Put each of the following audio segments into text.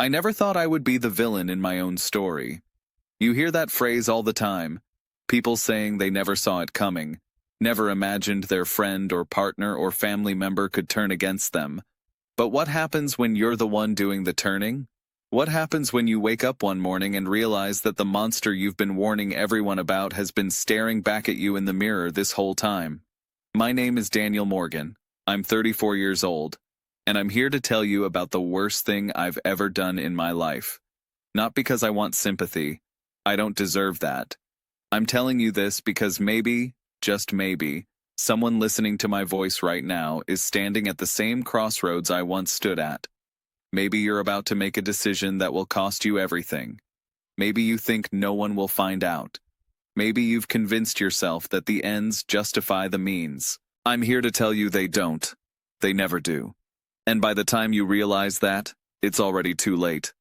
I never thought I would be the villain in my own story. You hear that phrase all the time. People saying they never saw it coming, never imagined their friend or partner or family member could turn against them. But what happens when you're the one doing the turning? What happens when you wake up one morning and realize that the monster you've been warning everyone about has been staring back at you in the mirror this whole time? My name is Daniel Morgan. I'm 34 years old, and I'm here to tell you about the worst thing I've ever done in my life. Not because I want sympathy. I don't deserve that. I'm telling you this because maybe, just maybe, someone listening to my voice right now is standing at the same crossroads I once stood at. Maybe you're about to make a decision that will cost you everything. Maybe you think no one will find out. Maybe you've convinced yourself that the ends justify the means. I'm here to tell you they don't. They never do. And by the time you realize that, it's already too late.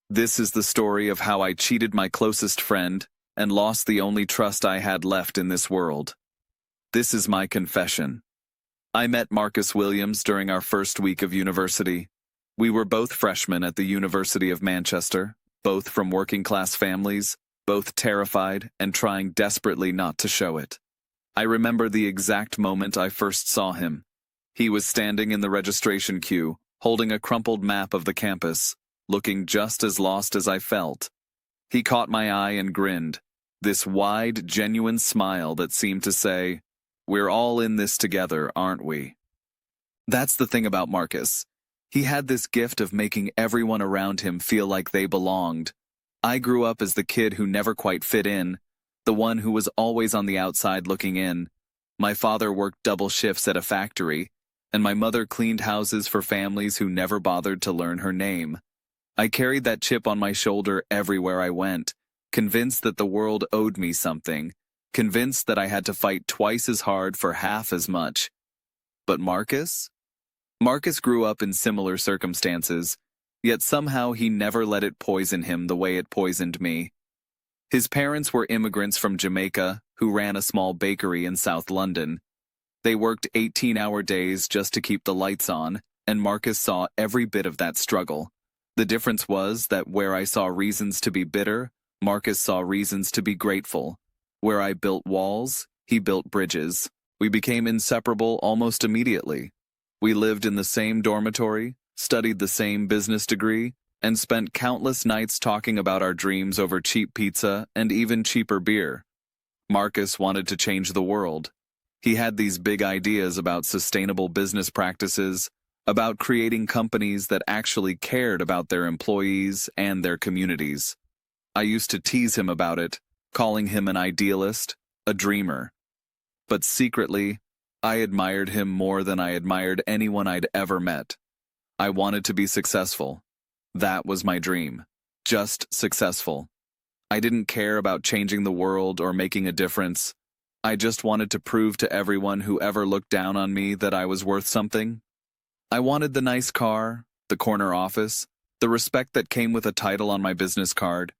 This is the story of how I cheated my closest friend and lost the only trust I had left in this world. This is my confession. I met Marcus Williams during our first week of university. We were both freshmen at the University of Manchester, both from working-class families, both terrified and trying desperately not to show it. I remember the exact moment I first saw him. He was standing in the registration queue, holding a crumpled map of the campus, looking just as lost as I felt. He caught my eye and grinned, this wide, genuine smile that seemed to say, "We're all in this together, aren't we?" That's the thing about Marcus. He had this gift of making everyone around him feel like they belonged. I grew up as the kid who never quite fit in, the one who was always on the outside looking in. My father worked double shifts at a factory, and my mother cleaned houses for families who never bothered to learn her name. I carried that chip on my shoulder everywhere I went, convinced that the world owed me something, convinced that I had to fight twice as hard for half as much. But Marcus? Marcus grew up in similar circumstances, yet somehow he never let it poison him the way it poisoned me. His parents were immigrants from Jamaica who ran a small bakery in South London. They worked 18-hour days just to keep the lights on, and Marcus saw every bit of that struggle. The difference was that where I saw reasons to be bitter, Marcus saw reasons to be grateful. Where I built walls, he built bridges. We became inseparable almost immediately. We lived in the same dormitory, studied the same business degree, and spent countless nights talking about our dreams over cheap pizza and even cheaper beer. Marcus wanted to change the world. He had these big ideas about sustainable business practices, about creating companies that actually cared about their employees and their communities. I used to tease him about it, calling him an idealist, a dreamer. But secretly, I admired him more than I admired anyone I'd ever met. I wanted to be successful. That was my dream. Just successful. I didn't care about changing the world or making a difference. I just wanted to prove to everyone who ever looked down on me that I was worth something. I wanted the nice car, the corner office, the respect that came with a title on my business card,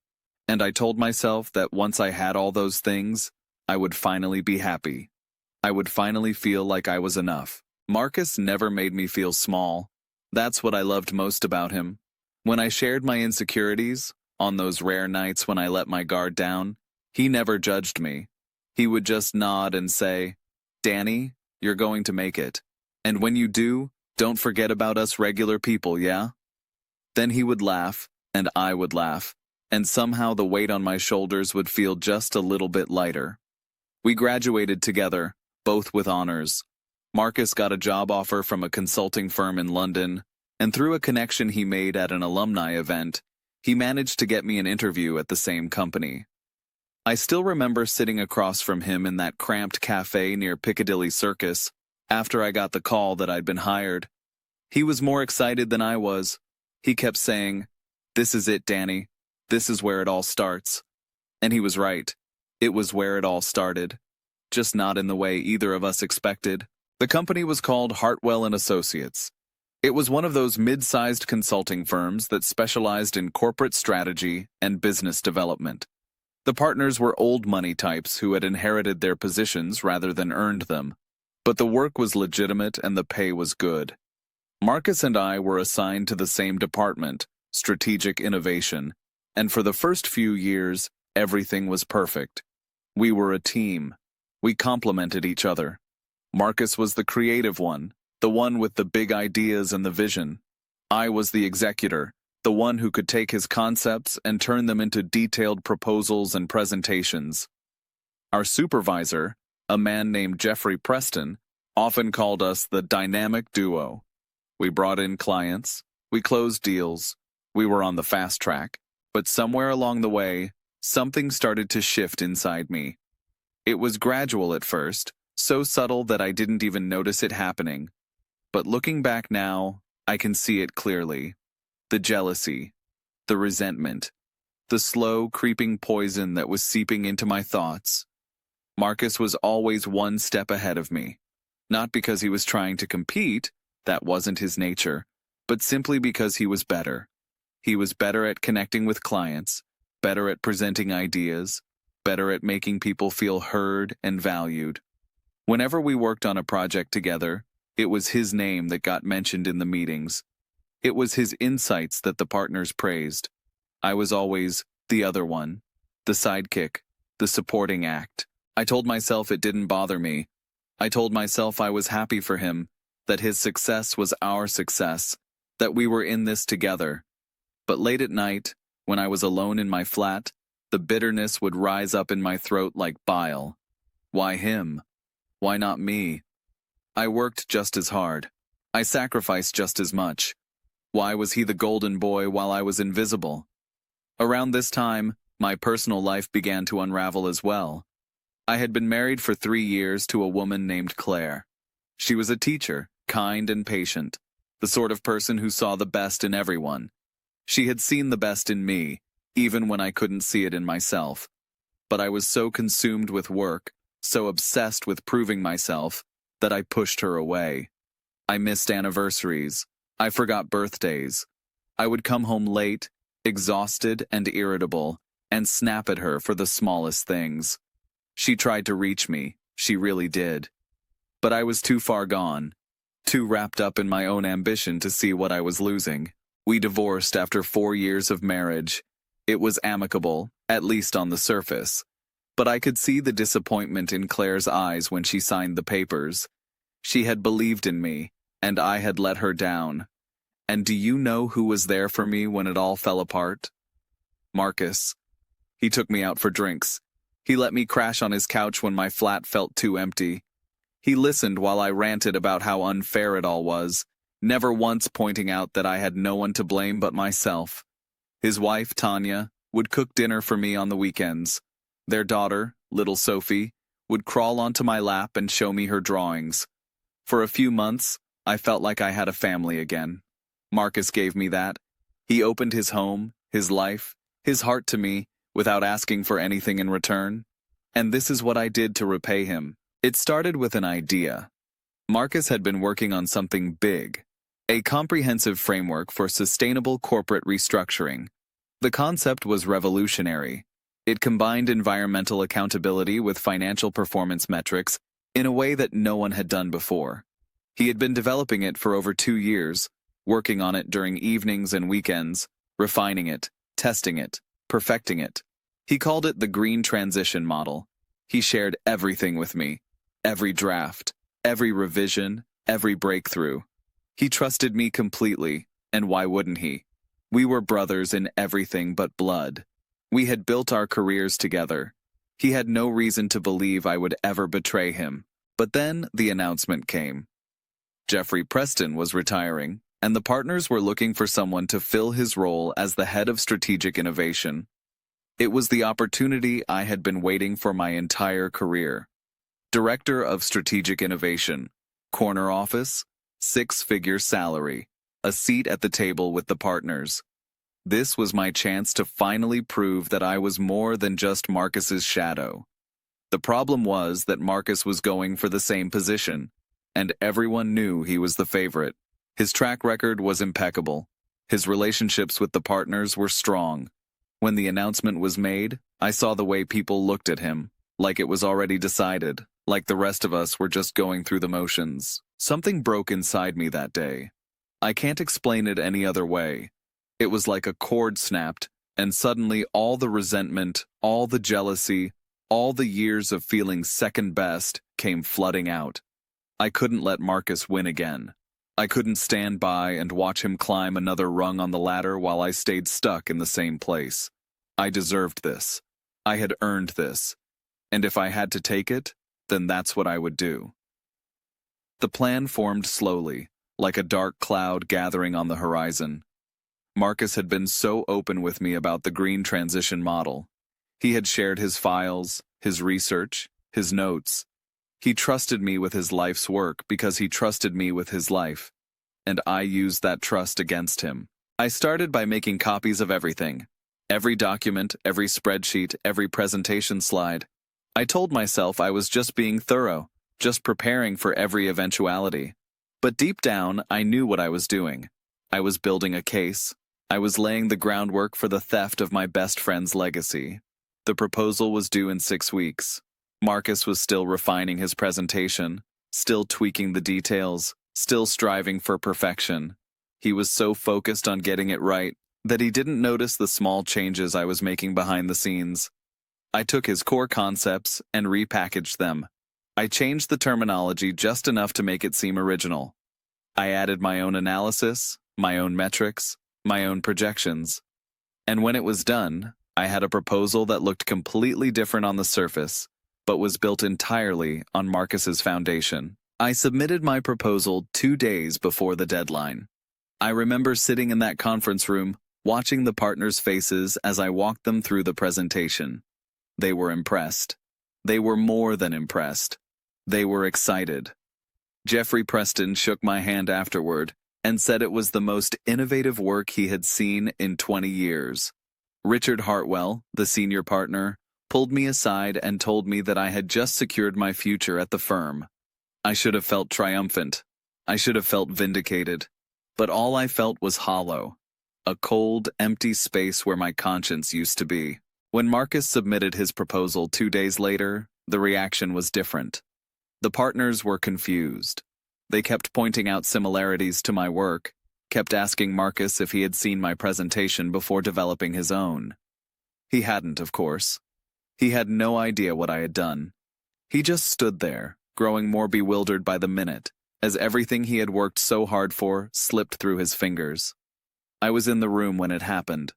and I told myself that once I had all those things, I would finally be happy. I would finally feel like I was enough. Marcus never made me feel small. That's what I loved most about him. When I shared my insecurities, on those rare nights when I let my guard down, he never judged me. He would just nod and say, "Danny, you're going to make it. And when you do, don't forget about us regular people, yeah?" Then he would laugh, and I would laugh, and somehow the weight on my shoulders would feel just a little bit lighter. We graduated together, both with honors. Marcus got a job offer from a consulting firm in London, and through a connection he made at an alumni event, he managed to get me an interview at the same company. I still remember sitting across from him in that cramped cafe near Piccadilly Circus after I got the call that I'd been hired. He was more excited than I was. He kept saying, "This is it, Danny. This is where it all starts." And he was right. It was where it all started. Just not in the way either of us expected. The company was called Hartwell & Associates. It was one of those mid-sized consulting firms that specialized in corporate strategy and business development. The partners were old money types who had inherited their positions rather than earned them. But the work was legitimate and the pay was good. Marcus and I were assigned to the same department, strategic innovation, and for the first few years, everything was perfect. We were a team. We complemented each other. Marcus was the creative one, the one with the big ideas and the vision. I was the executor, the one who could take his concepts and turn them into detailed proposals and presentations. Our supervisor, a man named Jeffrey Preston, often called us the dynamic duo. We brought in clients, we closed deals, we were on the fast track, but somewhere along the way, something started to shift inside me. It was gradual at first, so subtle that I didn't even notice it happening. But looking back now, I can see it clearly. The jealousy, the resentment, the slow, creeping poison that was seeping into my thoughts. Marcus was always one step ahead of me. Not because he was trying to compete, that wasn't his nature, but simply because he was better. He was better at connecting with clients, better at presenting ideas, better at making people feel heard and valued. Whenever we worked on a project together, it was his name that got mentioned in the meetings. It was his insights that the partners praised. I was always the other one, the sidekick, the supporting act. I told myself it didn't bother me. I told myself I was happy for him, that his success was our success, that we were in this together. But late at night, when I was alone in my flat, the bitterness would rise up in my throat like bile. Why him? Why not me? I worked just as hard. I sacrificed just as much. Why was he the golden boy while I was invisible? Around this time, my personal life began to unravel as well. I had been married for 3 years to a woman named Claire. She was a teacher, kind and patient, the sort of person who saw the best in everyone. She had seen the best in me, even when I couldn't see it in myself. But I was so consumed with work, so obsessed with proving myself, that I pushed her away. I missed anniversaries. I forgot birthdays. I would come home late, exhausted and irritable, and snap at her for the smallest things. She tried to reach me, she really did. But I was too far gone, too wrapped up in my own ambition to see what I was losing. We divorced after 4 years of marriage. It was amicable, at least on the surface. But I could see the disappointment in Claire's eyes when she signed the papers. She had believed in me, and I had let her down. And do you know who was there for me when it all fell apart? Marcus. He took me out for drinks. He let me crash on his couch when my flat felt too empty. He listened while I ranted about how unfair it all was, never once pointing out that I had no one to blame but myself. His wife, Tanya, would cook dinner for me on the weekends. Their daughter, little Sophie, would crawl onto my lap and show me her drawings. For a few months, I felt like I had a family again. Marcus gave me that. He opened his home, his life, his heart to me, without asking for anything in return. And this is what I did to repay him. It started with an idea. Marcus had been working on something big, a comprehensive framework for sustainable corporate restructuring. The concept was revolutionary. It combined environmental accountability with financial performance metrics in a way that no one had done before. He had been developing it for over 2 years, working on it during evenings and weekends, refining it, testing it, perfecting it. He called it the green transition model. He shared everything with me, every draft, every revision, every breakthrough. He trusted me completely, and why wouldn't he? We were brothers in everything but blood. We had built our careers together. He had no reason to believe I would ever betray him. But then the announcement came. Jeffrey Preston was retiring, and the partners were looking for someone to fill his role as the head of strategic innovation. It was the opportunity I had been waiting for my entire career. Director of Strategic Innovation, corner office, 6-figure salary, a seat at the table with the partners. This was my chance to finally prove that I was more than just Marcus's shadow. The problem was that Marcus was going for the same position, and everyone knew he was the favorite. His track record was impeccable. His relationships with the partners were strong. When the announcement was made, I saw the way people looked at him, like it was already decided, like the rest of us were just going through the motions. Something broke inside me that day. I can't explain it any other way. It was like a cord snapped, and suddenly all the resentment, all the jealousy, all the years of feeling second best came flooding out. I couldn't let Marcus win again. I couldn't stand by and watch him climb another rung on the ladder while I stayed stuck in the same place. I deserved this. I had earned this. And if I had to take it, then that's what I would do. The plan formed slowly, like a dark cloud gathering on the horizon. Marcus had been so open with me about the green transition model. He had shared his files, his research, his notes. He trusted me with his life's work because he trusted me with his life. And I used that trust against him. I started by making copies of everything. Every document, every spreadsheet, every presentation slide. I told myself I was just being thorough, just preparing for every eventuality. But deep down, I knew what I was doing. I was building a case. I was laying the groundwork for the theft of my best friend's legacy. The proposal was due in 6 weeks. Marcus was still refining his presentation, still tweaking the details, still striving for perfection. He was so focused on getting it right that he didn't notice the small changes I was making behind the scenes. I took his core concepts and repackaged them. I changed the terminology just enough to make it seem original. I added my own analysis, my own metrics, my own projections. And when it was done, I had a proposal that looked completely different on the surface, but was built entirely on Marcus's foundation. I submitted my proposal 2 days before the deadline. I remember sitting in that conference room, watching the partners' faces as I walked them through the presentation. They were impressed. They were more than impressed. They were excited. Jeffrey Preston shook my hand afterward and said it was the most innovative work he had seen in 20 years. Richard Hartwell, the senior partner, pulled me aside and told me that I had just secured my future at the firm. I should have felt triumphant. I should have felt vindicated. But all I felt was hollow. A cold, empty space where my conscience used to be. When Marcus submitted his proposal 2 days later, the reaction was different. The partners were confused. They kept pointing out similarities to my work, kept asking Marcus if he had seen my presentation before developing his own. He hadn't, of course. He had no idea what I had done. He just stood there, growing more bewildered by the minute, as everything he had worked so hard for slipped through his fingers. I was in the room when it happened.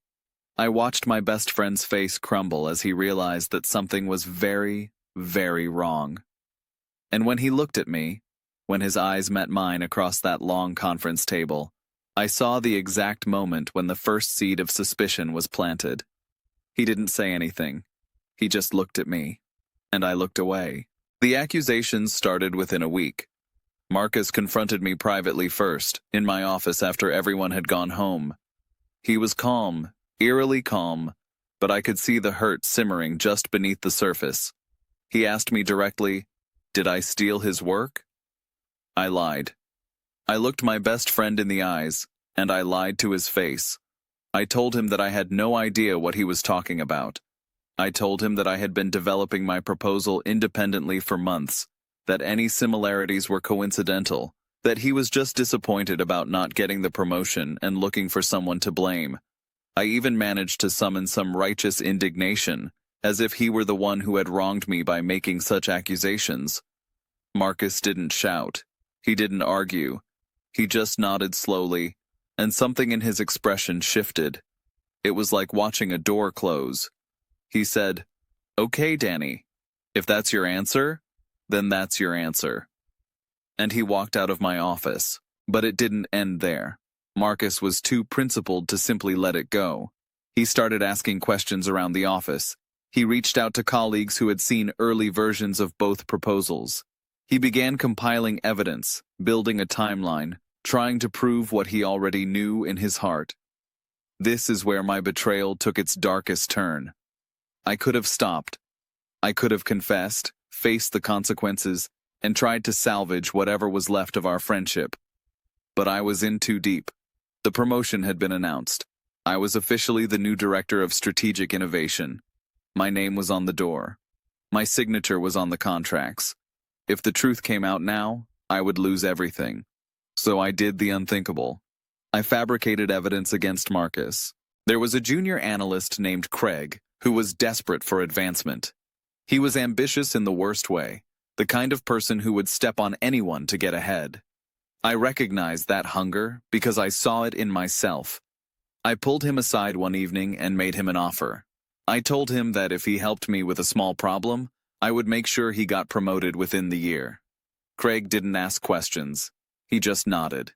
I watched my best friend's face crumble as he realized that something was very, very wrong. And when he looked at me, when his eyes met mine across that long conference table, I saw the exact moment when the first seed of suspicion was planted. He didn't say anything. He just looked at me, and I looked away. The accusations started within a week. Marcus confronted me privately first, in my office after everyone had gone home. He was calm, eerily calm, but I could see the hurt simmering just beneath the surface. He asked me directly, did I steal his work? I lied. I looked my best friend in the eyes, and I lied to his face. I told him that I had no idea what he was talking about. I told him that I had been developing my proposal independently for months, that any similarities were coincidental, that he was just disappointed about not getting the promotion and looking for someone to blame. I even managed to summon some righteous indignation, as if he were the one who had wronged me by making such accusations. Marcus didn't shout. He didn't argue. He just nodded slowly, and something in his expression shifted. It was like watching a door close. He said, "Okay, Danny, if that's your answer, then that's your answer." And he walked out of my office. But it didn't end there. Marcus was too principled to simply let it go. He started asking questions around the office. He reached out to colleagues who had seen early versions of both proposals. He began compiling evidence, building a timeline, trying to prove what he already knew in his heart. This is where my betrayal took its darkest turn. I could have stopped. I could have confessed, faced the consequences, and tried to salvage whatever was left of our friendship. But I was in too deep. The promotion had been announced. I was officially the new director of strategic innovation. My name was on the door. My signature was on the contracts. If the truth came out now, I would lose everything. So I did the unthinkable. I fabricated evidence against Marcus. There was a junior analyst named Craig who was desperate for advancement. He was ambitious in the worst way, the kind of person who would step on anyone to get ahead. I recognized that hunger because I saw it in myself. I pulled him aside one evening and made him an offer. I told him that if he helped me with a small problem, I would make sure he got promoted within the year. Craig didn't ask questions. He just nodded.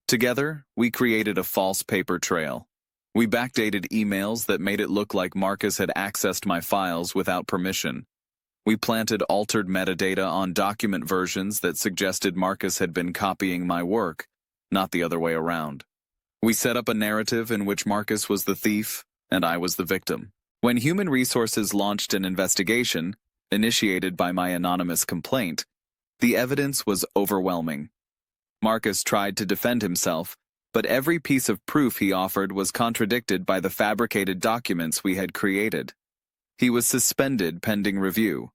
Together, we created a false paper trail. We backdated emails that made it look like Marcus had accessed my files without permission. We planted altered metadata on document versions that suggested Marcus had been copying my work, not the other way around. We set up a narrative in which Marcus was the thief and I was the victim. When Human Resources launched an investigation, initiated by my anonymous complaint, the evidence was overwhelming. Marcus tried to defend himself, but every piece of proof he offered was contradicted by the fabricated documents we had created. He was suspended pending review.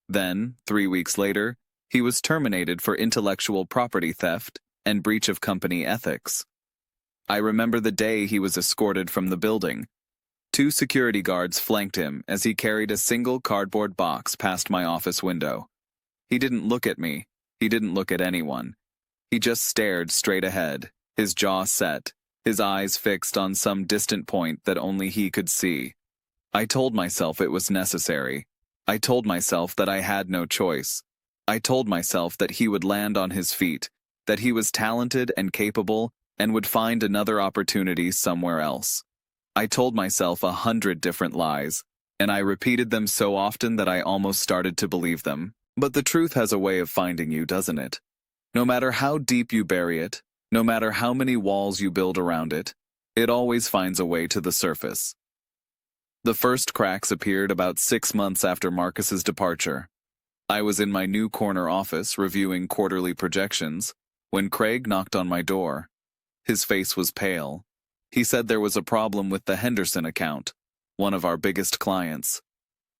Then, 3 weeks later, he was terminated for intellectual property theft and breach of company ethics. I remember the day he was escorted from the building. 2 security guards flanked him as he carried a single cardboard box past my office window. He didn't look at me. He didn't look at anyone. He just stared straight ahead, his jaw set, his eyes fixed on some distant point that only he could see. I told myself it was necessary. I told myself that I had no choice. I told myself that he would land on his feet, that he was talented and capable and would find another opportunity somewhere else. I told myself 100 different lies, and I repeated them so often that I almost started to believe them. But the truth has a way of finding you, doesn't it? No matter how deep you bury it, no matter how many walls you build around it, it always finds a way to the surface. The first cracks appeared about 6 months after Marcus's departure. I was in my new corner office reviewing quarterly projections when Craig knocked on my door. His face was pale. He said there was a problem with the Henderson account, one of our biggest clients.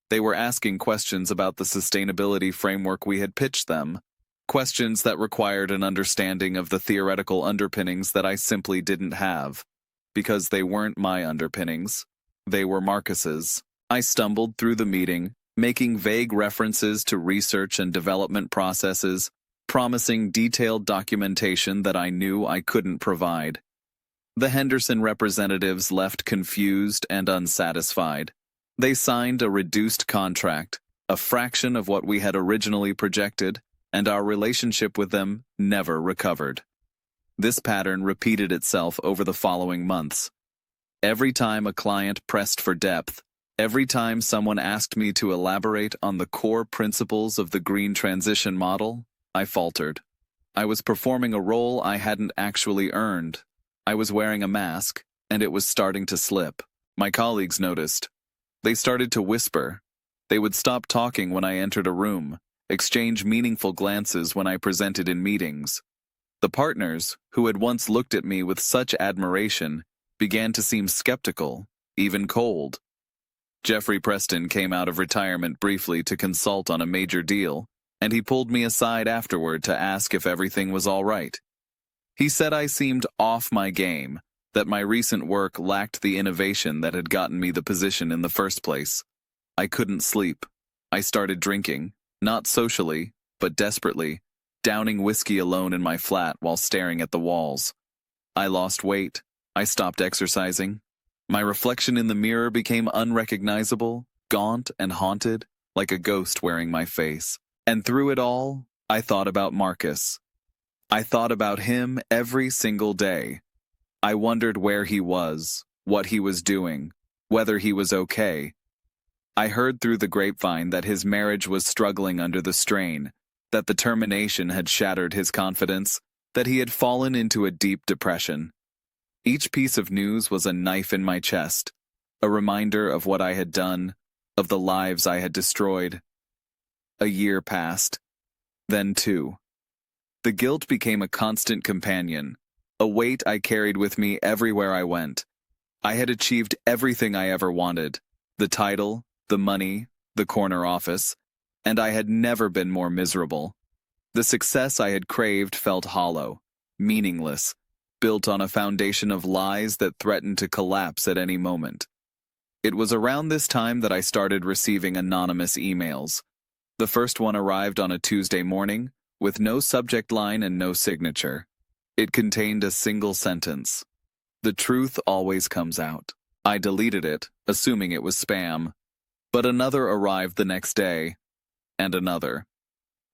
They were asking questions about the sustainability framework we had pitched them, questions that required an understanding of the theoretical underpinnings that I simply didn't have, because they weren't my underpinnings. They were Marcus's. I stumbled through the meeting, making vague references to research and development processes, promising detailed documentation that I knew I couldn't provide. The Henderson representatives left confused and unsatisfied. They signed a reduced contract, a fraction of what we had originally projected, and our relationship with them never recovered. This pattern repeated itself over the following months. Every time a client pressed for depth, every time someone asked me to elaborate on the core principles of the green transition model, I faltered. I was performing a role I hadn't actually earned. I was wearing a mask, and it was starting to slip. My colleagues noticed. They started to whisper. They would stop talking when I entered a room, exchange meaningful glances when I presented in meetings. The partners, who had once looked at me with such admiration, began to seem skeptical, even cold. Jeffrey Preston came out of retirement briefly to consult on a major deal, and he pulled me aside afterward to ask if everything was all right. He said I seemed off my game, that my recent work lacked the innovation that had gotten me the position in the first place. I couldn't sleep. I started drinking, not socially, but desperately, downing whiskey alone in my flat while staring at the walls. I lost weight. I stopped exercising. My reflection in the mirror became unrecognizable, gaunt and haunted, like a ghost wearing my face. And through it all, I thought about Marcus. I thought about him every single day. I wondered where he was, what he was doing, whether he was okay. I heard through the grapevine that his marriage was struggling under the strain, that the termination had shattered his confidence, that he had fallen into a deep depression. Each piece of news was a knife in my chest, a reminder of what I had done, of the lives I had destroyed. A year passed, then 2. The guilt became a constant companion, a weight I carried with me everywhere I went. I had achieved everything I ever wanted, the title, the money, the corner office, and I had never been more miserable. The success I had craved felt hollow, meaningless, built on a foundation of lies that threatened to collapse at any moment. It was around this time that I started receiving anonymous emails. The first one arrived on a Tuesday morning, with no subject line and no signature. It contained a single sentence: "The truth always comes out." I deleted it, assuming it was spam. But another arrived the next day, and another.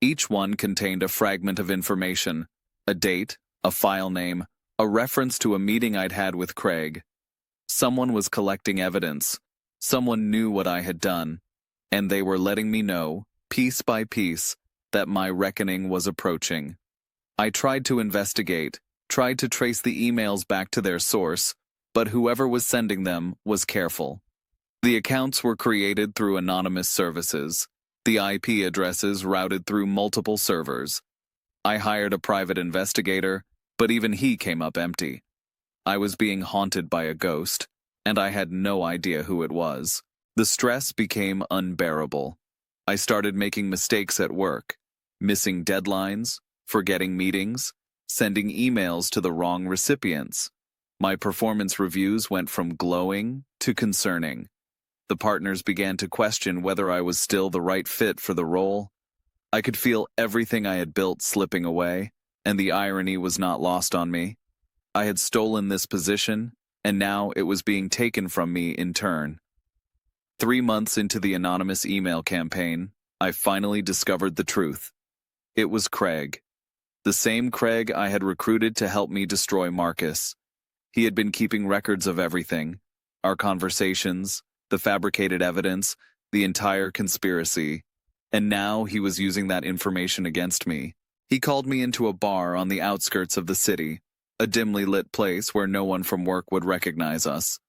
Each one contained a fragment of information: a date, a file name, a reference to a meeting I'd had with Craig. Someone was collecting evidence. Someone knew what I had done, and they were letting me know, piece by piece, that my reckoning was approaching. I tried to investigate, tried to trace the emails back to their source, but whoever was sending them was careful. The accounts were created through anonymous services, the IP addresses routed through multiple servers. I hired a private investigator, but even he came up empty. I was being haunted by a ghost, and I had no idea who it was. The stress became unbearable. I started making mistakes at work, missing deadlines, forgetting meetings, sending emails to the wrong recipients. My performance reviews went from glowing to concerning. The partners began to question whether I was still the right fit for the role. I could feel everything I had built slipping away, and the irony was not lost on me. I had stolen this position, and now it was being taken from me in turn. 3 months into the anonymous email campaign, I finally discovered the truth. It was Craig. The same Craig I had recruited to help me destroy Marcus. He had been keeping records of everything: our conversations, the fabricated evidence, the entire conspiracy. And now he was using that information against me. He called me into a bar on the outskirts of the city, a dimly lit place where no one from work would recognize us.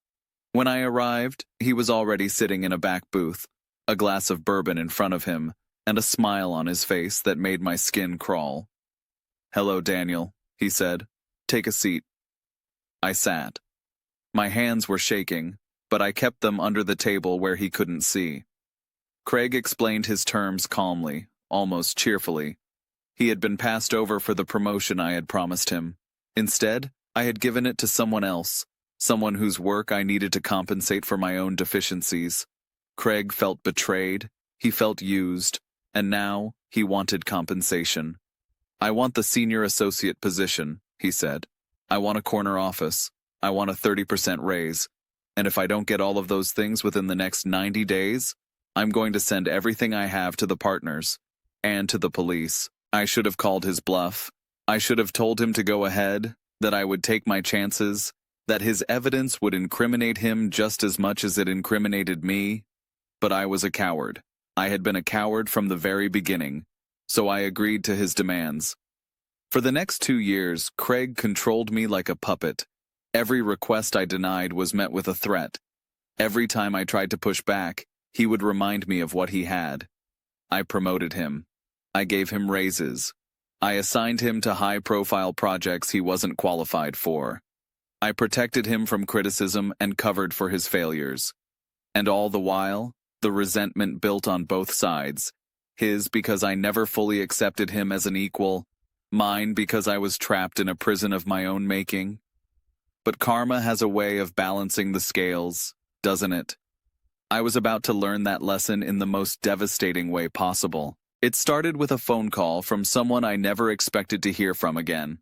When I arrived, he was already sitting in a back booth, a glass of bourbon in front of him, and a smile on his face that made my skin crawl. "Hello, Daniel," he said. "Take a seat." I sat. My hands were shaking, but I kept them under the table where he couldn't see. Craig explained his terms calmly, almost cheerfully. He had been passed over for the promotion I had promised him. Instead, I had given it to someone else, someone whose work I needed to compensate for my own deficiencies. Craig felt betrayed, he felt used, and now he wanted compensation. "I want the senior associate position," he said. "I want a corner office. I want a 30% raise. And if I don't get all of those things within the next 90 days, I'm going to send everything I have to the partners and to the police." I should have called his bluff. I should have told him to go ahead, that I would take my chances, that his evidence would incriminate him just as much as it incriminated me. But I was a coward. I had been a coward from the very beginning, so I agreed to his demands. For the next 2 years, Craig controlled me like a puppet. Every request I denied was met with a threat. Every time I tried to push back, he would remind me of what he had. I promoted him. I gave him raises. I assigned him to high-profile projects he wasn't qualified for. I protected him from criticism and covered for his failures. And all the while, the resentment built on both sides. His because I never fully accepted him as an equal, mine because I was trapped in a prison of my own making. But karma has a way of balancing the scales, doesn't it? I was about to learn that lesson in the most devastating way possible. It started with a phone call from someone I never expected to hear from again.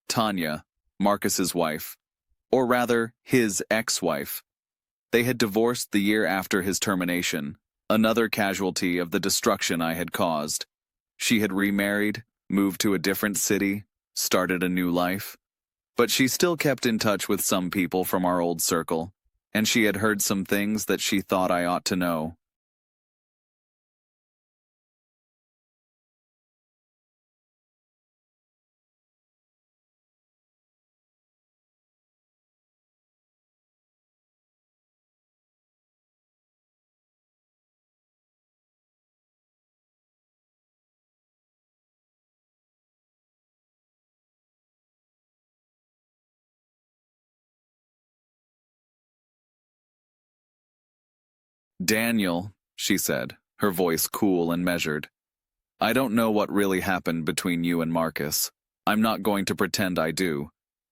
Tanya, Marcus's wife. Or rather, his ex-wife. They had divorced the year after his termination, another casualty of the destruction I had caused. She had remarried, moved to a different city, started a new life. But she still kept in touch with some people from our old circle, and she had heard some things that she thought I ought to know. "Daniel," she said, her voice cool and measured. "I don't know what really happened between you and Marcus. I'm not going to pretend I do.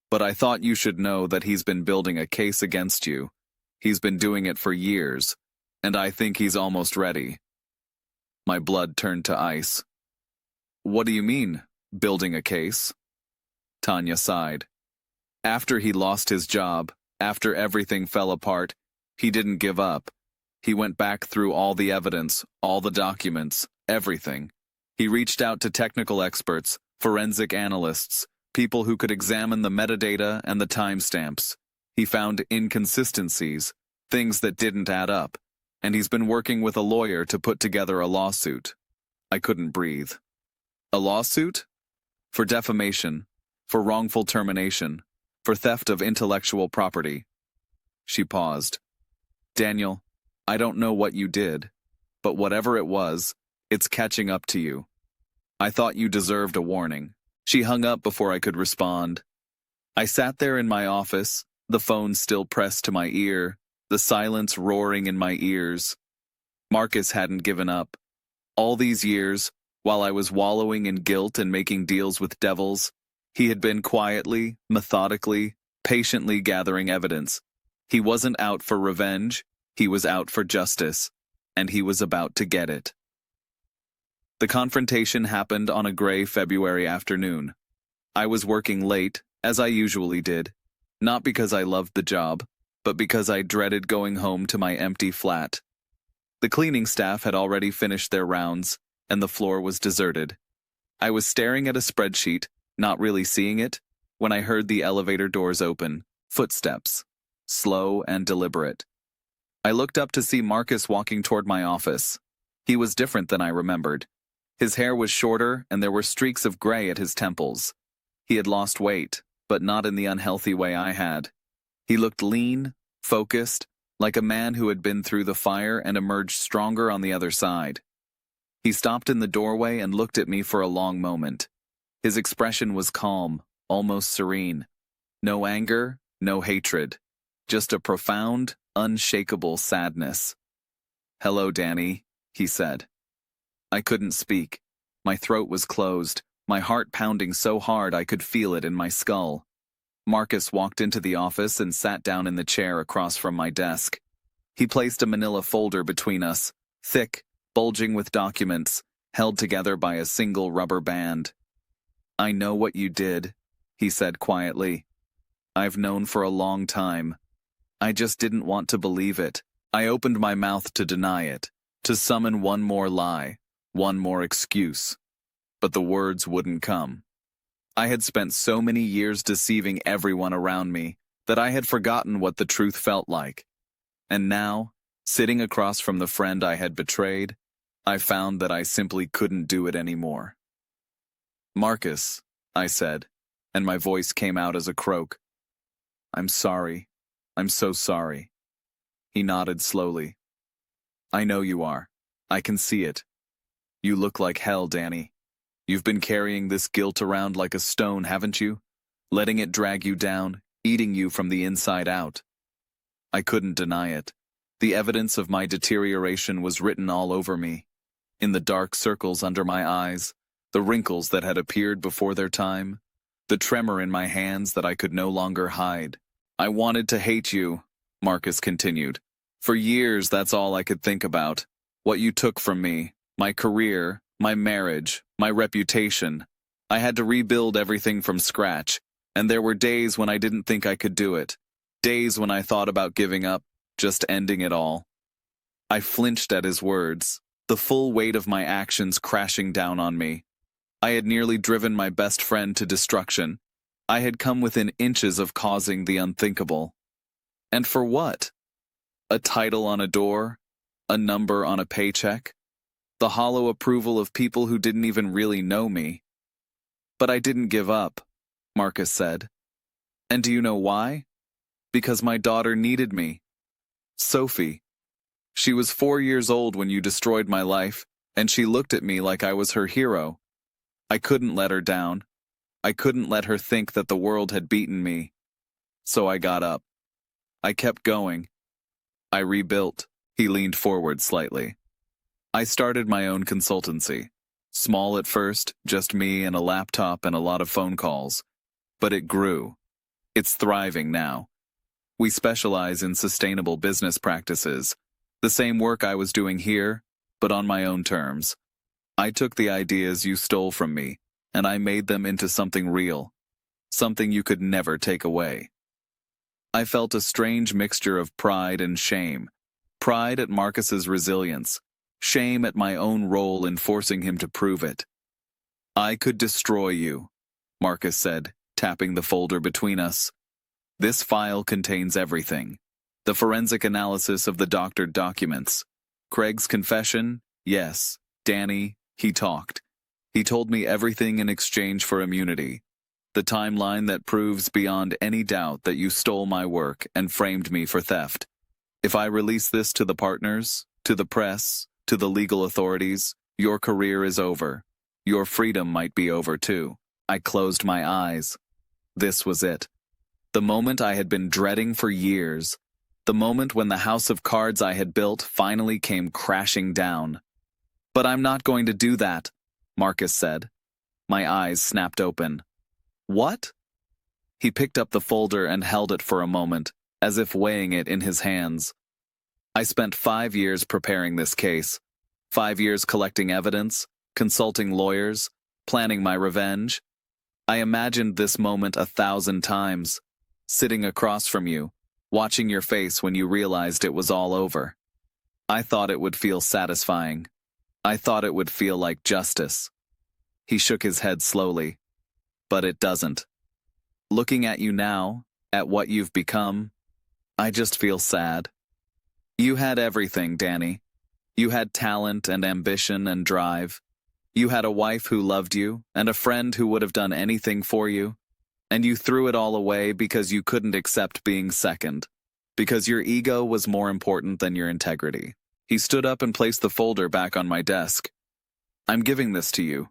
But I thought you should know that he's been building a case against you. He's been doing it for years, and I think he's almost ready." My blood turned to ice. "What do you mean, building a case?" Tanya sighed. "After he lost his job, after everything fell apart, he didn't give up. He went back through all the evidence, all the documents, everything. He reached out to technical experts, forensic analysts, people who could examine the metadata and the timestamps. He found inconsistencies, things that didn't add up, and he's been working with a lawyer to put together a lawsuit." I couldn't breathe. "A lawsuit? For defamation, for wrongful termination, for theft of intellectual property." She paused. "Daniel, I don't know what you did, but whatever it was, it's catching up to you. I thought you deserved a warning." She hung up before I could respond. I sat there in my office, the phone still pressed to my ear, the silence roaring in my ears. Marcus hadn't given up. All these years, while I was wallowing in guilt and making deals with devils, he had been quietly, methodically, patiently gathering evidence. He wasn't out for revenge, he was out for justice, and he was about to get it. The confrontation happened on a gray February afternoon. I was working late, as I usually did, not because I loved the job, but because I dreaded going home to my empty flat. The cleaning staff had already finished their rounds, and the floor was deserted. I was staring at a spreadsheet, not really seeing it, when I heard the elevator doors open, footsteps, slow and deliberate. I looked up to see Marcus walking toward my office. He was different than I remembered. His hair was shorter, and there were streaks of gray at his temples. He had lost weight, but not in the unhealthy way I had. He looked lean, focused, like a man who had been through the fire and emerged stronger on the other side. He stopped in the doorway and looked at me for a long moment. His expression was calm, almost serene. No anger, no hatred. Just a profound, unshakable sadness. "Hello, Danny," he said. I couldn't speak. My throat was closed, my heart pounding so hard I could feel it in my skull. Marcus walked into the office and sat down in the chair across from my desk. He placed a manila folder between us, thick, bulging with documents, held together by a single rubber band. "I know what you did," he said quietly. "I've known for a long time. I just didn't want to believe it. I opened my mouth to deny it, to summon one more lie, one more excuse. But the words wouldn't come. I had spent so many years deceiving everyone around me that I had forgotten what the truth felt like. And now, sitting across from the friend I had betrayed, I found that I simply couldn't do it anymore." "Marcus," I said, and my voice came out as a croak. "I'm sorry. I'm so sorry." He nodded slowly. "I know you are. I can see it. You look like hell, Danny. You've been carrying this guilt around like a stone, haven't you? Letting it drag you down, eating you from the inside out." I couldn't deny it. The evidence of my deterioration was written all over me. In the dark circles under my eyes, the wrinkles that had appeared before their time, the tremor in my hands that I could no longer hide. "I wanted to hate you," Marcus continued. "For years, that's all I could think about. What you took from me, my career, my marriage, my reputation. I had to rebuild everything from scratch, and there were days when I didn't think I could do it. Days when I thought about giving up, just ending it all." I flinched at his words, the full weight of my actions crashing down on me. I had nearly driven my best friend to destruction. I had come within inches of causing the unthinkable. And for what? A title on a door? A number on a paycheck? The hollow approval of people who didn't even really know me. "But I didn't give up," Marcus said. "And do you know why? Because my daughter needed me. Sophie. She was 4 years old when you destroyed my life, and she looked at me like I was her hero. I couldn't let her down. I couldn't let her think that the world had beaten me. So I got up. I kept going. I rebuilt." He leaned forward slightly. "I started my own consultancy. Small at first, just me and a laptop and a lot of phone calls. But it grew. It's thriving now. We specialize in sustainable business practices. The same work I was doing here, but on my own terms. I took the ideas you stole from me, and I made them into something real. Something you could never take away. I felt a strange mixture of pride and shame. Pride at Marcus's resilience. Shame at my own role in forcing him to prove it. I could destroy you, Marcus said, tapping the folder between us. This file contains everything. The forensic analysis of the doctored documents. Craig's confession, yes. Danny, he talked. He told me everything in exchange for immunity. The timeline that proves beyond any doubt that you stole my work and framed me for theft. If I release this to the partners, to the press, to the legal authorities, your career is over. Your freedom might be over too. I closed my eyes. This was it. The moment I had been dreading for years. The moment when the house of cards I had built finally came crashing down. But I'm not going to do that, Marcus said. My eyes snapped open. What? He picked up the folder and held it for a moment, as if weighing it in his hands. I spent 5 years preparing this case. 5 years collecting evidence, consulting lawyers, planning my revenge. I imagined this moment 1,000 times, sitting across from you, watching your face when you realized it was all over. I thought it would feel satisfying. I thought it would feel like justice. He shook his head slowly. But it doesn't. Looking at you now, at what you've become, I just feel sad. You had everything, Danny. You had talent and ambition and drive. You had a wife who loved you and a friend who would have done anything for you. And you threw it all away because you couldn't accept being second. Because your ego was more important than your integrity. He stood up and placed the folder back on my desk. I'm giving this to you.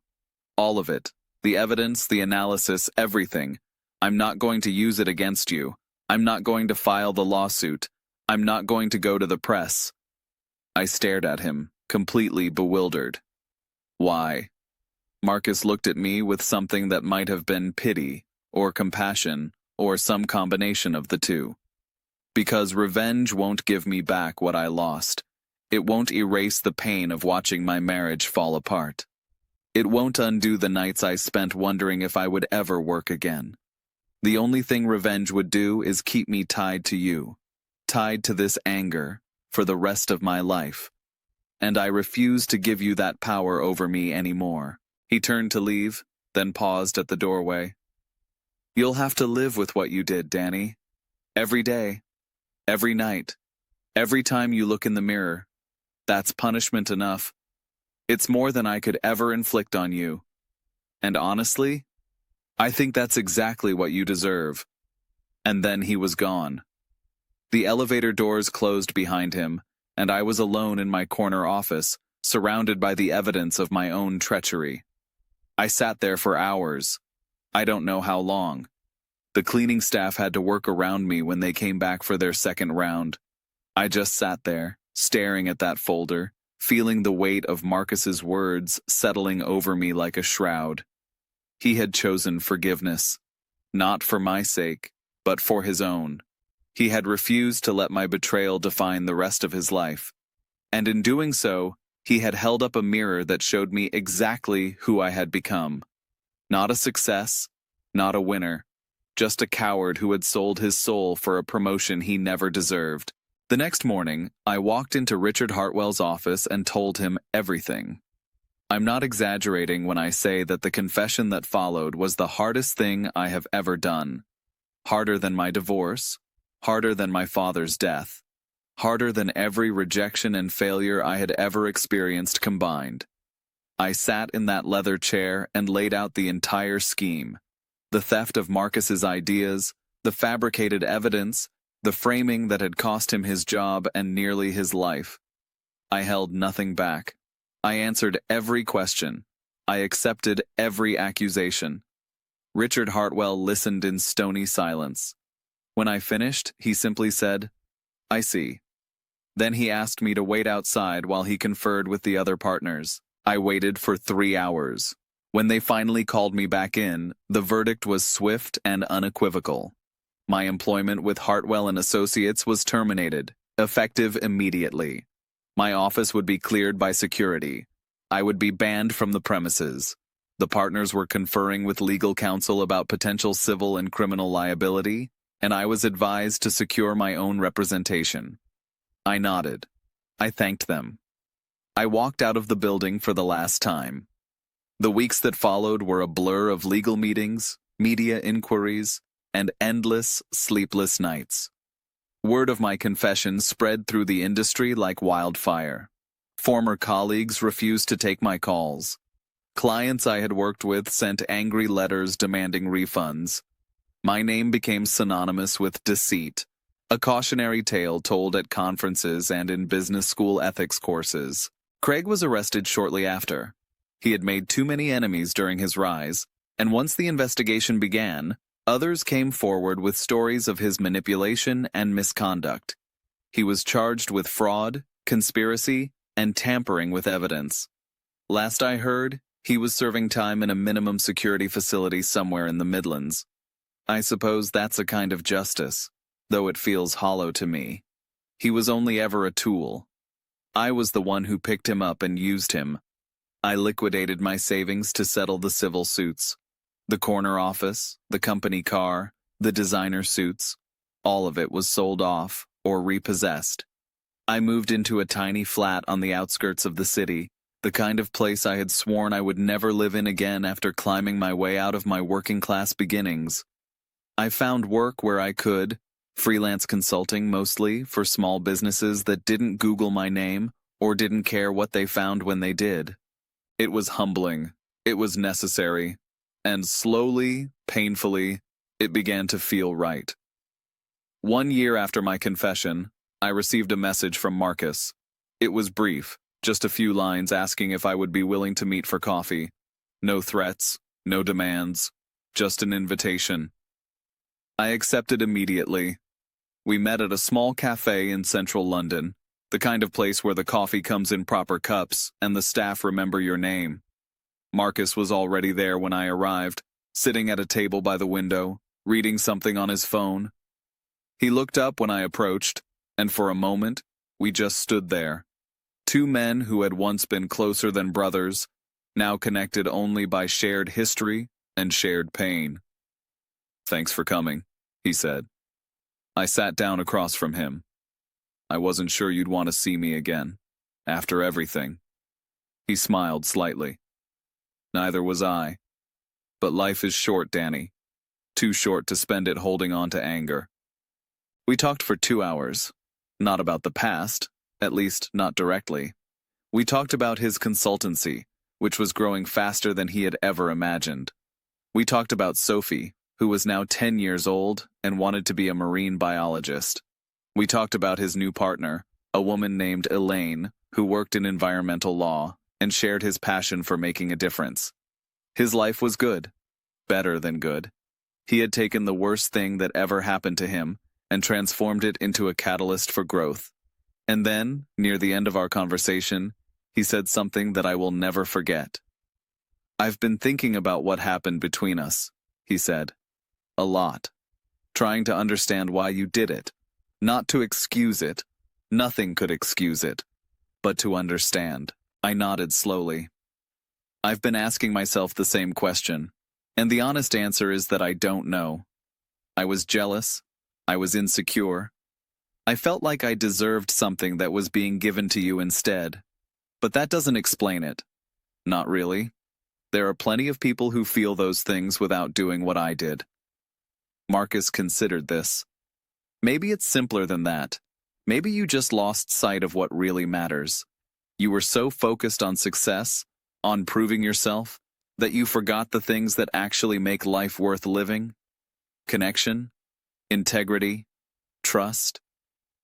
All of it. The evidence, the analysis, everything. I'm not going to use it against you. I'm not going to file the lawsuit. I'm not going to go to the press. I stared at him, completely bewildered. Why? Marcus looked at me with something that might have been pity, or compassion, or some combination of the two. Because revenge won't give me back what I lost. It won't erase the pain of watching my marriage fall apart. It won't undo the nights I spent wondering if I would ever work again. The only thing revenge would do is keep me tied to you, tied to this anger, for the rest of my life. And I refuse to give you that power over me anymore. He turned to leave, then paused at the doorway. You'll have to live with what you did, Danny. Every day, every night, every time you look in the mirror. That's punishment enough. It's more than I could ever inflict on you. And honestly, I think that's exactly what you deserve. And then he was gone. The elevator doors closed behind him, and I was alone in my corner office, surrounded by the evidence of my own treachery. I sat there for hours. I don't know how long. The cleaning staff had to work around me when they came back for their second round. I just sat there, staring at that folder, feeling the weight of Marcus's words settling over me like a shroud. He had chosen forgiveness, not for my sake, but for his own. He had refused to let my betrayal define the rest of his life. And in doing so, he had held up a mirror that showed me exactly who I had become. Not a success, not a winner, just a coward who had sold his soul for a promotion he never deserved. The next morning, I walked into Richard Hartwell's office and told him everything. I'm not exaggerating when I say that the confession that followed was the hardest thing I have ever done. Harder than my divorce, harder than my father's death, harder than every rejection and failure I had ever experienced combined. I sat in that leather chair and laid out the entire scheme. The theft of Marcus's ideas, the fabricated evidence, the framing that had cost him his job and nearly his life. I held nothing back. I answered every question. I accepted every accusation. Richard Hartwell listened in stony silence. When I finished, he simply said, "I see." Then he asked me to wait outside while he conferred with the other partners. I waited for 3 hours. When they finally called me back in, the verdict was swift and unequivocal. My employment with Hartwell and Associates was terminated, effective immediately. My office would be cleared by security. I would be banned from the premises. The partners were conferring with legal counsel about potential civil and criminal liability, and I was advised to secure my own representation. I nodded. I thanked them. I walked out of the building for the last time. The weeks that followed were a blur of legal meetings, media inquiries, and endless, sleepless nights. Word of my confession spread through the industry like wildfire. Former colleagues refused to take my calls. Clients I had worked with sent angry letters demanding refunds. My name became synonymous with deceit, a cautionary tale told at conferences and in business school ethics courses. Craig was arrested shortly after. He had made too many enemies during his rise, and once the investigation began, others came forward with stories of his manipulation and misconduct. He was charged with fraud, conspiracy, and tampering with evidence. Last I heard, he was serving time in a minimum security facility somewhere in the Midlands. I suppose that's a kind of justice, though it feels hollow to me. He was only ever a tool. I was the one who picked him up and used him. I liquidated my savings to settle the civil suits. The corner office, the company car, the designer suits, all of it was sold off or repossessed. I moved into a tiny flat on the outskirts of the city, the kind of place I had sworn I would never live in again after climbing my way out of my working-class beginnings. I found work where I could, freelance consulting mostly for small businesses that didn't Google my name or didn't care what they found when they did. It was humbling, it was necessary, and slowly, painfully, it began to feel right. 1 year after my confession, I received a message from Marcus. It was brief, just a few lines asking if I would be willing to meet for coffee. No threats, no demands, just an invitation. I accepted immediately. We met at a small cafe in central London, the kind of place where the coffee comes in proper cups and the staff remember your name. Marcus was already there when I arrived, sitting at a table by the window, reading something on his phone. He looked up when I approached, and for a moment, we just stood there. Two men who had once been closer than brothers, now connected only by shared history and shared pain. "Thanks for coming," he said. I sat down across from him. "I wasn't sure you'd want to see me again, after everything." He smiled slightly. "Neither was I. But life is short, Danny. Too short to spend it holding on to anger." We talked for 2 hours. Not about the past, at least not directly. We talked about his consultancy, which was growing faster than he had ever imagined. We talked about Sophie, who was now 10 years old and wanted to be a marine biologist. We talked about his new partner, a woman named Elaine, who worked in environmental law and shared his passion for making a difference. His life was good, better than good. He had taken the worst thing that ever happened to him and transformed it into a catalyst for growth. And then, near the end of our conversation, he said something that I will never forget. "I've been thinking about what happened between us," he said. "A lot. Trying to understand why you did it. Not to excuse it. Nothing could excuse it. But to understand." I nodded slowly. "I've been asking myself the same question, and the honest answer is that I don't know. I was jealous. I was insecure. I felt like I deserved something that was being given to you instead. But that doesn't explain it. Not really. There are plenty of people who feel those things without doing what I did." Marcus considered this. "Maybe it's simpler than that. Maybe you just lost sight of what really matters. You were so focused on success, on proving yourself, that you forgot the things that actually make life worth living. Connection, integrity, trust.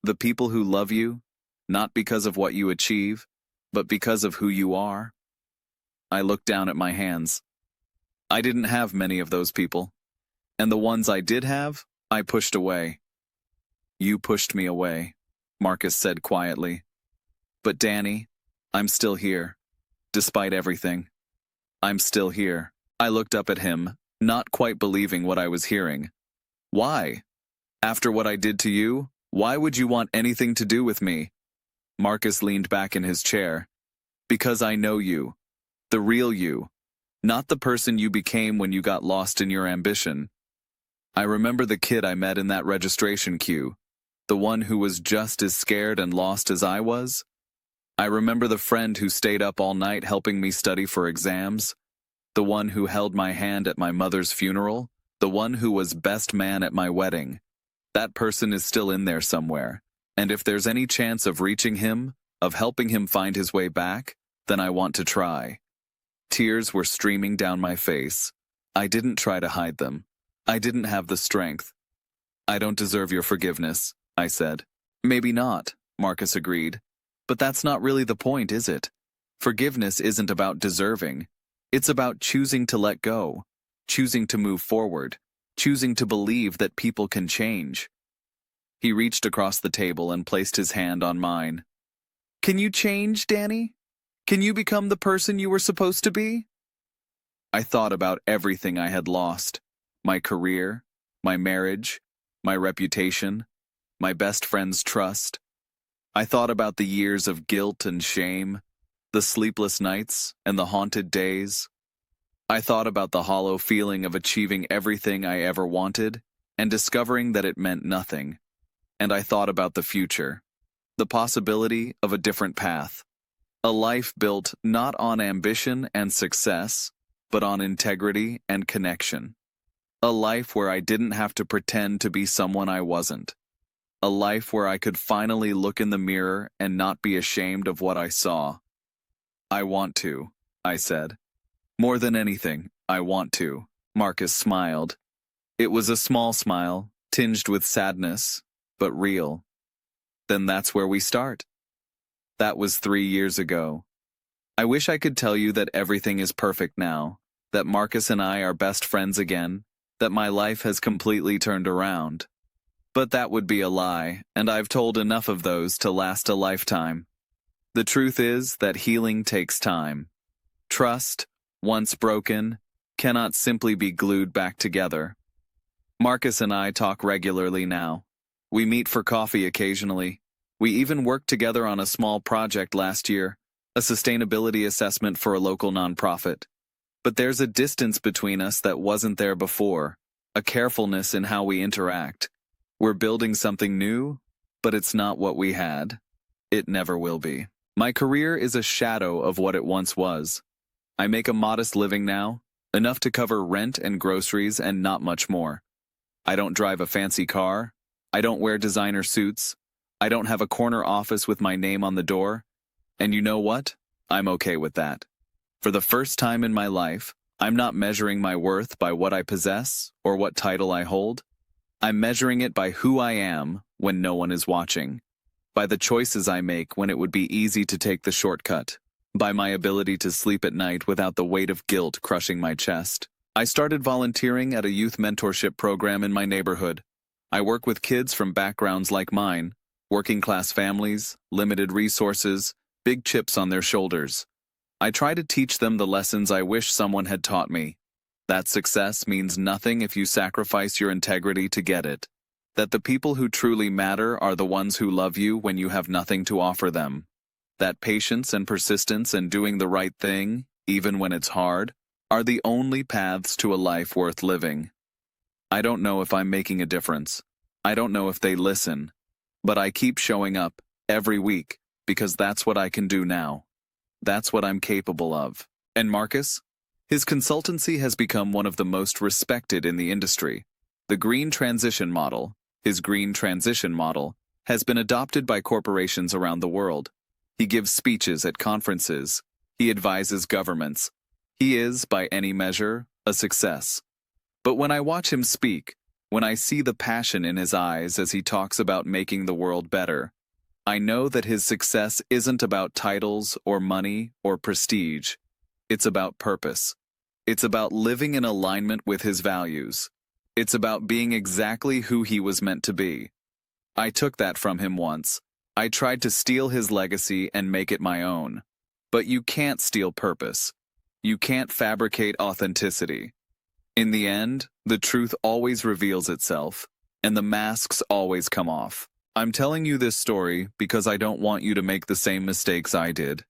The people who love you, not because of what you achieve, but because of who you are." I looked down at my hands. I didn't have many of those people. And the ones I did have, I pushed away. "You pushed me away," Marcus said quietly. "But Danny, I'm still here. Despite everything. I'm still here." I looked up at him, not quite believing what I was hearing. "Why?" After what I did to you, why would you want anything to do with me? Marcus leaned back in his chair. Because I know you. The real you. Not the person you became when you got lost in your ambition. I remember the kid I met in that registration queue. The one who was just as scared and lost as I was. I remember the friend who stayed up all night helping me study for exams. The one who held my hand at my mother's funeral. The one who was best man at my wedding. That person is still in there somewhere. And if there's any chance of reaching him, of helping him find his way back, then I want to try. Tears were streaming down my face. I didn't try to hide them. I didn't have the strength. I don't deserve your forgiveness, I said. Maybe not, Marcus agreed. But that's not really the point, is it? Forgiveness isn't about deserving. It's about choosing to let go, choosing to move forward, choosing to believe that people can change. He reached across the table and placed his hand on mine. Can you change, Danny? Can you become the person you were supposed to be? I thought about everything I had lost. My career, my marriage, my reputation, my best friend's trust. I thought about the years of guilt and shame, the sleepless nights and the haunted days. I thought about the hollow feeling of achieving everything I ever wanted and discovering that it meant nothing. And I thought about the future, the possibility of a different path. A life built not on ambition and success, but on integrity and connection. A life where I didn't have to pretend to be someone I wasn't. A life where I could finally look in the mirror and not be ashamed of what I saw. I want to, I said. More than anything, I want to. Marcus smiled. It was a small smile, tinged with sadness, but real. Then that's where we start. That was 3 years ago. I wish I could tell you that everything is perfect now, that Marcus and I are best friends again, that my life has completely turned around. But that would be a lie, and I've told enough of those to last a lifetime. The truth is that healing takes time. Trust, once broken, cannot simply be glued back together. Marcus and I talk regularly now. We meet for coffee occasionally. We even worked together on a small project last year, a sustainability assessment for a local nonprofit. But there's a distance between us that wasn't there before, a carefulness in how we interact. We're building something new, but it's not what we had. It never will be. My career is a shadow of what it once was. I make a modest living now, enough to cover rent and groceries and not much more. I don't drive a fancy car. I don't wear designer suits. I don't have a corner office with my name on the door. And you know what? I'm okay with that. For the first time in my life, I'm not measuring my worth by what I possess or what title I hold. I'm measuring it by who I am when no one is watching, by the choices I make when it would be easy to take the shortcut, by my ability to sleep at night without the weight of guilt crushing my chest. I started volunteering at a youth mentorship program in my neighborhood. I work with kids from backgrounds like mine, working-class families, limited resources, big chips on their shoulders. I try to teach them the lessons I wish someone had taught me. That success means nothing if you sacrifice your integrity to get it. That the people who truly matter are the ones who love you when you have nothing to offer them. That patience and persistence and doing the right thing, even when it's hard, are the only paths to a life worth living. I don't know if I'm making a difference. I don't know if they listen. But I keep showing up, every week, because that's what I can do now. That's what I'm capable of. And Marcus? His consultancy has become one of the most respected in the industry. The green transition model, his green transition model, has been adopted by corporations around the world. He gives speeches at conferences. He advises governments. He is, by any measure, a success. But when I watch him speak, when I see the passion in his eyes as he talks about making the world better, I know that his success isn't about titles or money or prestige. It's about purpose. It's about living in alignment with his values. It's about being exactly who he was meant to be. I took that from him once. I tried to steal his legacy and make it my own. But you can't steal purpose. You can't fabricate authenticity. In the end, the truth always reveals itself. and the masks always come off. I'm telling you this story because I don't want you to make the same mistakes I did.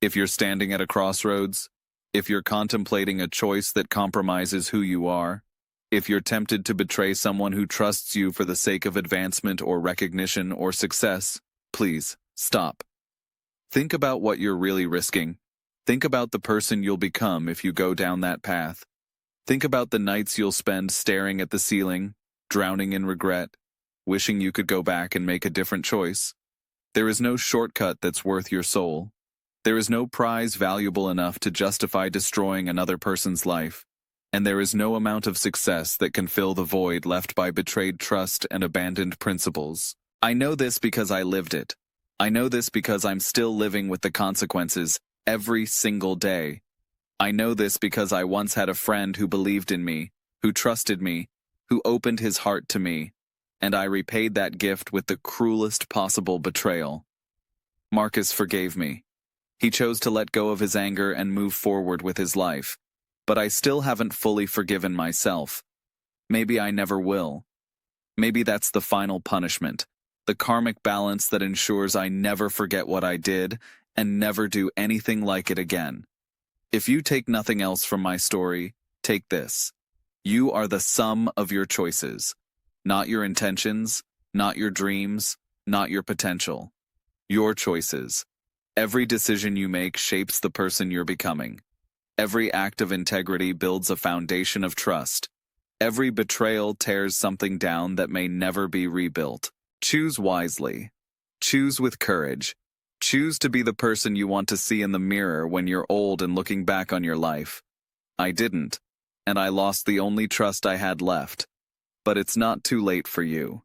If you're standing at a crossroads, if you're contemplating a choice that compromises who you are, if you're tempted to betray someone who trusts you for the sake of advancement or recognition or success, please, stop. Think about what you're really risking. Think about the person you'll become if you go down that path. Think about the nights you'll spend staring at the ceiling, drowning in regret, wishing you could go back and make a different choice. There is no shortcut that's worth your soul. There is no prize valuable enough to justify destroying another person's life. And there is no amount of success that can fill the void left by betrayed trust and abandoned principles. I know this because I lived it. I know this because I'm still living with the consequences every single day. I know this because I once had a friend who believed in me, who trusted me, who opened his heart to me, and I repaid that gift with the cruelest possible betrayal. Marcus forgave me. He chose to let go of his anger and move forward with his life. But I still haven't fully forgiven myself. Maybe I never will. Maybe that's the final punishment, the karmic balance that ensures I never forget what I did and never do anything like it again. If you take nothing else from my story, take this. You are the sum of your choices, not your intentions, not your dreams, not your potential. Your choices. Every decision you make shapes the person you're becoming. Every act of integrity builds a foundation of trust. Every betrayal tears something down that may never be rebuilt. Choose wisely. Choose with courage. Choose to be the person you want to see in the mirror when you're old and looking back on your life. I didn't, and I lost the only trust I had left. But it's not too late for you.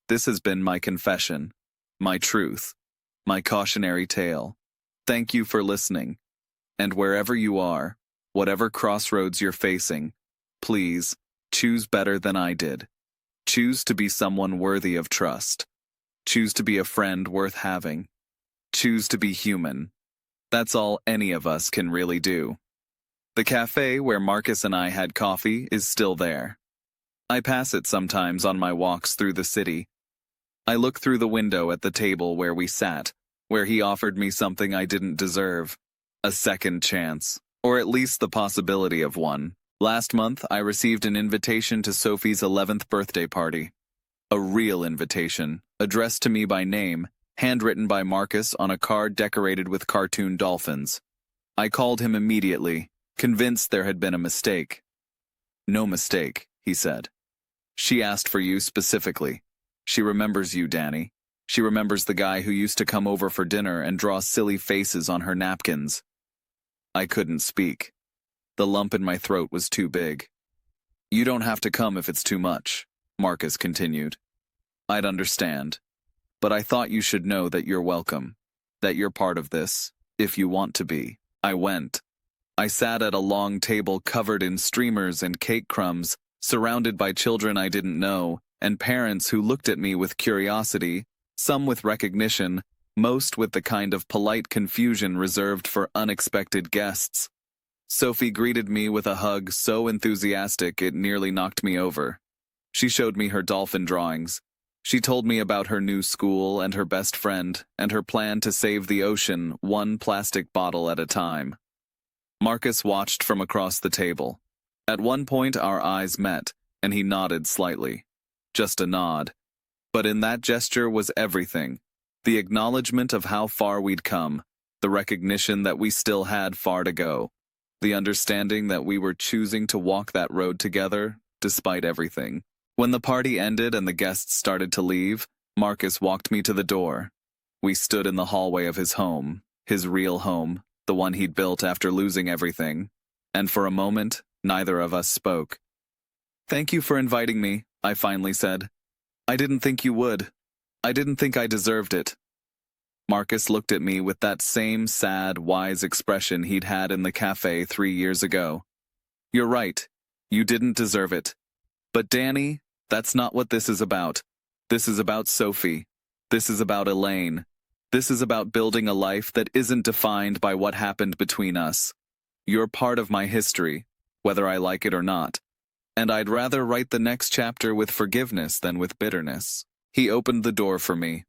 This has been my confession, my truth, my cautionary tale. Thank you for listening. And wherever you are, whatever crossroads you're facing, please, choose better than I did. Choose to be someone worthy of trust. Choose to be a friend worth having. Choose to be human. That's all any of us can really do. The cafe where Marcus and I had coffee is still there. I pass it sometimes on my walks through the city. I look through the window at the table where we sat, where he offered me something I didn't deserve. A second chance, or at least the possibility of one. Last month, I received an invitation to Sophie's 11th birthday party. A real invitation, addressed to me by name, handwritten by Marcus on a card decorated with cartoon dolphins. I called him immediately, convinced there had been a mistake. No mistake, he said. She asked for you specifically. She remembers you, Danny. She remembers the guy who used to come over for dinner and draw silly faces on her napkins. I couldn't speak. The lump in my throat was too big. You don't have to come if it's too much, Marcus continued. I'd understand. But I thought you should know that you're welcome, that you're part of this, if you want to be. I went. I sat at a long table covered in streamers and cake crumbs, surrounded by children I didn't know, and parents who looked at me with curiosity, some with recognition, most with the kind of polite confusion reserved for unexpected guests. Sophie greeted me with a hug so enthusiastic it nearly knocked me over. She showed me her dolphin drawings. She told me about her new school and her best friend, and her plan to save the ocean one plastic bottle at a time. Marcus watched from across the table. At one point our eyes met, and he nodded slightly. Just a nod. But in that gesture was everything. The acknowledgement of how far we'd come, the recognition that we still had far to go, the understanding that we were choosing to walk that road together, despite everything. When the party ended and the guests started to leave, Marcus walked me to the door. We stood in the hallway of his home, his real home, the one he'd built after losing everything, and for a moment, neither of us spoke. "Thank you for inviting me," I finally said. "I didn't think you would. I didn't think I deserved it." Marcus looked at me with that same sad, wise expression he'd had in the cafe 3 years ago. "You're right. You didn't deserve it. But Danny, that's not what this is about. This is about Sophie. This is about Elaine. This is about building a life that isn't defined by what happened between us. You're part of my history, whether I like it or not. And I'd rather write the next chapter with forgiveness than with bitterness. He opened the door for me.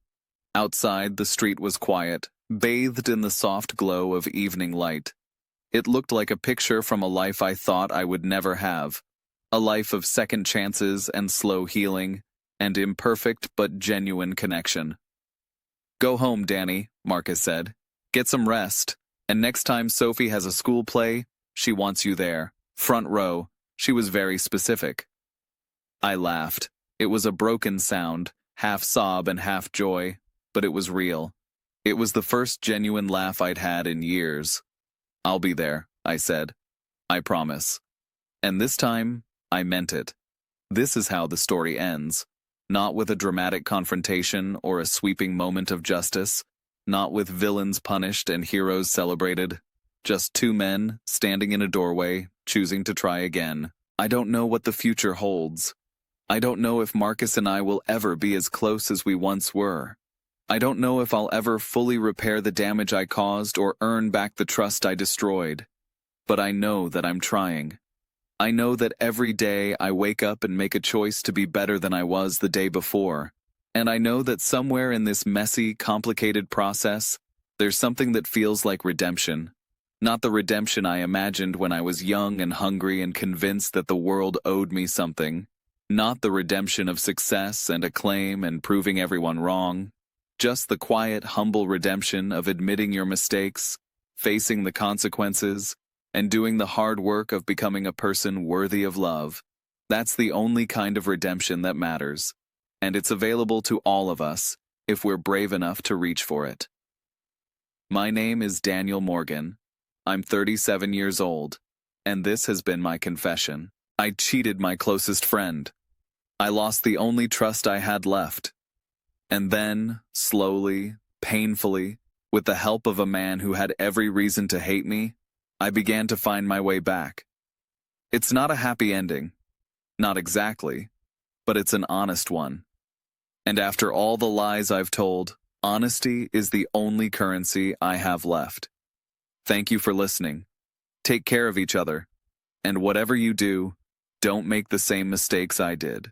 Outside, the street was quiet, bathed in the soft glow of evening light. It looked like a picture from a life I thought I would never have. A life of second chances and slow healing, and imperfect but genuine connection. "Go home, Danny," Marcus said. "Get some rest, and next time Sophie has a school play, she wants you there. Front row." She was very specific. I laughed. It was a broken sound, half sob and half joy, but it was real. It was the first genuine laugh I'd had in years. "I'll be there," I said. "I promise." And this time, I meant it. This is how the story ends. Not with a dramatic confrontation or a sweeping moment of justice. Not with villains punished and heroes celebrated. Just two men, standing in a doorway, choosing to try again. I don't know what the future holds. I don't know if Marcus and I will ever be as close as we once were. I don't know if I'll ever fully repair the damage I caused or earn back the trust I destroyed. But I know that I'm trying. I know that every day I wake up and make a choice to be better than I was the day before. And I know that somewhere in this messy, complicated process, there's something that feels like redemption. Not the redemption I imagined when I was young and hungry and convinced that the world owed me something. Not the redemption of success and acclaim and proving everyone wrong. Just the quiet, humble redemption of admitting your mistakes, facing the consequences, and doing the hard work of becoming a person worthy of love. That's the only kind of redemption that matters. And it's available to all of us if we're brave enough to reach for it. My name is Daniel Morgan. I'm 37 years old, and this has been my confession. I cheated my closest friend. I lost the only trust I had left. And then, slowly, painfully, with the help of a man who had every reason to hate me, I began to find my way back. It's not a happy ending. Not exactly, but it's an honest one. And after all the lies I've told, honesty is the only currency I have left. Thank you for listening. Take care of each other. And whatever you do, don't make the same mistakes I did.